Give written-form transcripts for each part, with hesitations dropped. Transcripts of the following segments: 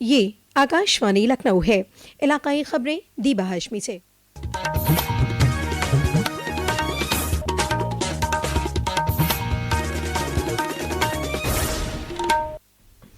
ये आकाशवाणी लखनऊ है। इलाकाई खबरें दीबा हाशमी से।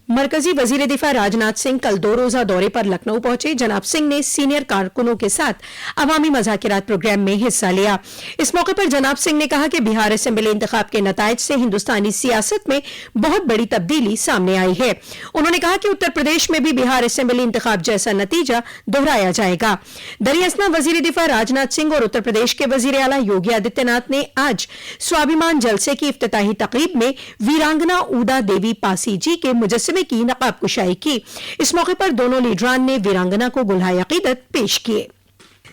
मरकजी वजीर दिफा राजनाथ सिंह कल 2 रोजा दौरे पर लखनऊ पहुंचे। जनाब सिंह ने सीनियर कारकुनों के साथ अवामी मज़ाकिरात प्रोग्राम में हिस्सा लिया। इस मौके पर जनाब सिंह ने कहा कि बिहार असेंबली इंतखाब के नताइज से हिंदुस्तानी सियासत में बहुत बड़ी तब्दीली सामने आई है। उन्होंने कहा कि उत्तर प्रदेश में भी बिहार असेंबली इंतखाब जैसा नतीजा दोहराया जाएगा। दरियासना वजीर दिफा राजनाथ सिंह और उत्तर प्रदेश के वजीर आला योगी आदित्यनाथ ने आज स्वाभिमान जलसे की इफ्तिताही तकरीब में वीरांगना ऊदा देवी पासी जी के मुजस्समे की नकाब कुशाई की। इस मौके पर दोनों लीडरान ने वीरांगना को गुलहाए अकीदत पेश किए।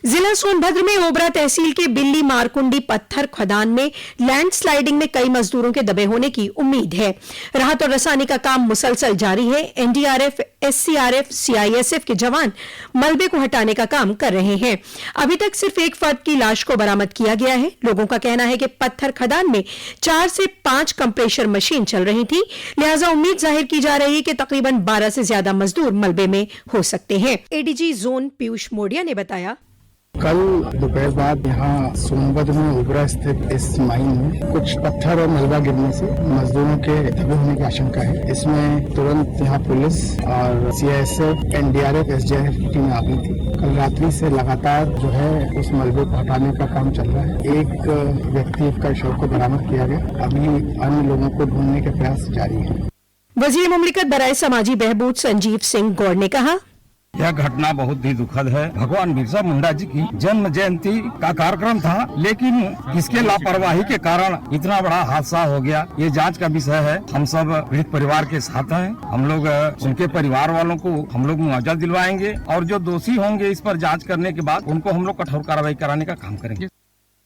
जिला सोनभद्र में ओबरा तहसील के बिल्ली मारकुंडी पत्थर खदान में लैंड स्लाइडिंग में कई मजदूरों के दबे होने की उम्मीद है। राहत और रसानी का काम मुसलसल जारी है। एनडीआरएफ, एससीआरएफ, सीआईएसएफ के जवान मलबे को हटाने का काम कर रहे हैं। अभी तक सिर्फ एक फर्द की लाश को बरामद किया गया है। लोगों का कहना है कि पत्थर खदान में 4 से 5 कंप्रेशर मशीन चल रही थी, लिहाजा उम्मीद जाहिर की जा रही है कि तकरीबन 12 से ज्यादा मजदूर मलबे में हो सकते हैं। एडीजी जोन पीयूष मोडिया ने बताया, कल दोपहर बाद यहाँ सोनभद्र में ओबरा स्थित इस माइन में कुछ पत्थर और मलबा गिरने से मजदूरों के दबे होने की आशंका है। इसमें तुरंत यहाँ पुलिस और सीआईएसएफ, एनडीआरएफ, एसडीआरएफ की टीम आ गई थी। कल रात्रि से लगातार जो है उस मलबे को हटाने का काम चल रहा है। एक व्यक्ति का शव को बरामद किया गया। अभी अन्य लोगों को ढूंढने के प्रयास जारी है। वजीर मुमलिकत बराए समाजी बहबूद संजीव सिंह गौड़ ने कहा, यह घटना बहुत ही दुखद है। भगवान बिरसा मुंडा जी की जन्म जयंती का कार्यक्रम था, लेकिन इसके लापरवाही के कारण इतना बड़ा हादसा हो गया। ये जांच का विषय है। हम सब पीड़ित परिवार के साथ हैं। हम लोग उनके परिवार वालों को हम लोग मुआवजा दिलवाएंगे और जो दोषी होंगे इस पर जांच करने के बाद उनको हम लोग कठोर कार्रवाई कराने का काम करेंगे।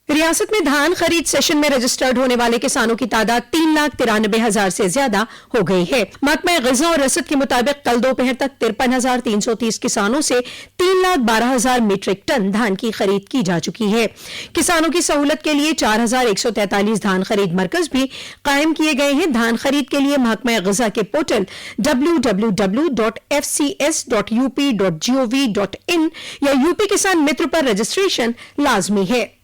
रियासत में धान खरीद सेशन में रजिस्टर्ड होने वाले किसानों की तादाद 3,93,000 से ज्यादा हो गई है। महकमा ग़िज़ा और रसद के मुताबिक कल दोपहर तक 53,330 किसानों से 3,12,000 मीट्रिक टन धान की खरीद की जा चुकी है। किसानों की सहूलत के लिए 4,143 धान खरीद मरकज भी कायम किए गए हैं। धान खरीद के लिए महकमा ग़िज़ा के पोर्टल www.fcs.up.gov.in या यूपी किसान मित्र पर रजिस्ट्रेशन लाजमी है।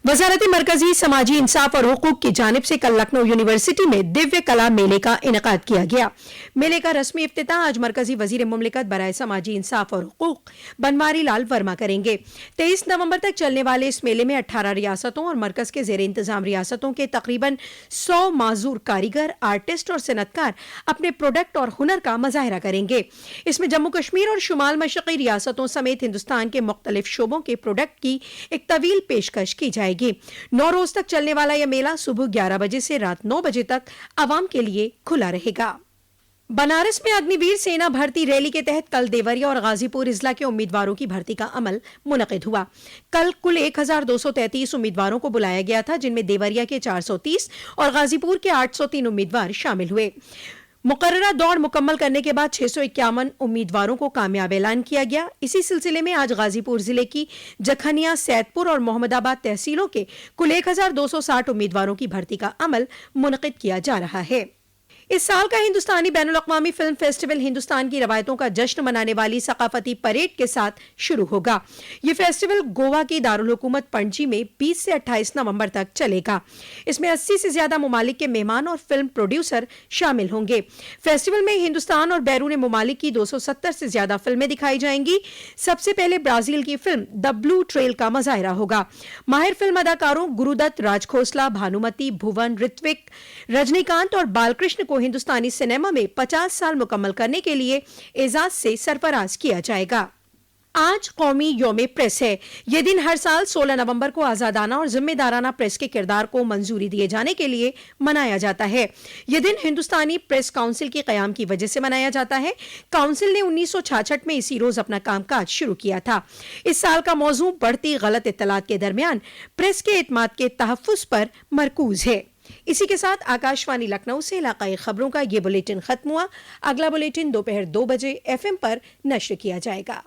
वजारत मरकजी समाजी इंसाफ और हुकूक की जानिब से कल लखनऊ यूनिवर्सिटी में दिव्य कला मेले का इनेकाद किया गया। मेले का रस्मी इफ्तिताह आज मरकजी वजीर मुमलिकत बराए समाजी इंसाफ और हुकूक बनवारी लाल वर्मा करेंगे। 23 नवंबर तक चलने वाले इस मेले में 18 रियासतों और मरकज के जेर इंतजाम रियासतों के तकरीबन 100 माजूर कारीगर, आर्टिस्ट और सनतकार अपने प्रोडक्ट और हुनर का मुजाहरा करेंगे। इसमें जम्मू कश्मीर और शुमाल मशरक़ी रियासतों समेत हिंदुस्तान के मुख्तलिफ शोबों के प्रोडक्ट की एक तवील पेशकश की जाएगी। 9 रोज तक चलने वाला यह मेला सुबह 11 बजे से रात 9 बजे तक आवाम के लिए खुला रहेगा। बनारस में अग्निवीर सेना भर्ती रैली के तहत कल देवरिया और गाजीपुर इजला के उम्मीदवारों की भर्ती का अमल मुनक़िद हुआ। कल कुल 1,233 उम्मीदवारों को बुलाया गया था, जिनमें देवरिया के 430 और गाजीपुर के 803 उम्मीदवार शामिल हुए। मुकर्ररा दौड़ मुकम्मल करने के बाद 651 उम्मीदवारों को कामयाब ऐलान किया गया। इसी सिलसिले में आज गाजीपुर जिले की जखनिया, सैदपुर और मोहम्मदाबाद तहसीलों के कुल 1,260 उम्मीदवारों की भर्ती का अमल मुनक़िद किया जा रहा है। इस साल का हिंदुस्तानी बैनुल-अक़वामी फिल्म फेस्टिवल हिंदुस्तान की रवायतों का जश्न मनाने वाली सकाफती परेड के साथ शुरू होगा। ये फेस्टिवल गोवा की दारुल हुकूमत पणजी में 20 से 28 नवंबर तक चलेगा। इसमें 80 से ज्यादा ममालिक के मेहमान और फिल्म प्रोड्यूसर शामिल होंगे। फेस्टिवल में हिंदुस्तान और बैरून ममालिक की 270 से ज्यादा फिल्में दिखाई जाएंगी। सबसे पहले ब्राजील की फिल्म द ब्लू ट्रेल का मुजाहरा होगा। माहिर फिल्म अदाकारों गुरुदत्त, राज खोसला, भानुमति, भुवन, ऋत्विक, रजनीकांत और बालकृष्ण को हिंदुस्तानी सिनेमा में 50 साल मुकम्मल करने के लिए एजाज से सरफराज किया जाएगा। आज कौमी यौम प्रेस है। यह दिन हर साल 16 नवंबर को आजादाना और जिम्मेदाराना प्रेस के किरदार को मंजूरी दिए जाने के लिए मनाया जाता है। यह दिन हिंदुस्तानी प्रेस काउंसिल के कयाम की वजह से मनाया जाता है। काउंसिल ने 1966 में इसी रोज अपना कामकाज शुरू किया था। इस साल का मौजू बढ़ती गलत इत्तलात के दरमियान प्रेस के एतमाद के तहफ़्फ़ुज़ पर मरकूज है। इसी के साथ आकाशवाणी लखनऊ से इलाकाई खबरों का ये बुलेटिन खत्म हुआ। अगला बुलेटिन दोपहर 2 बजे FM पर नश्र किया जाएगा।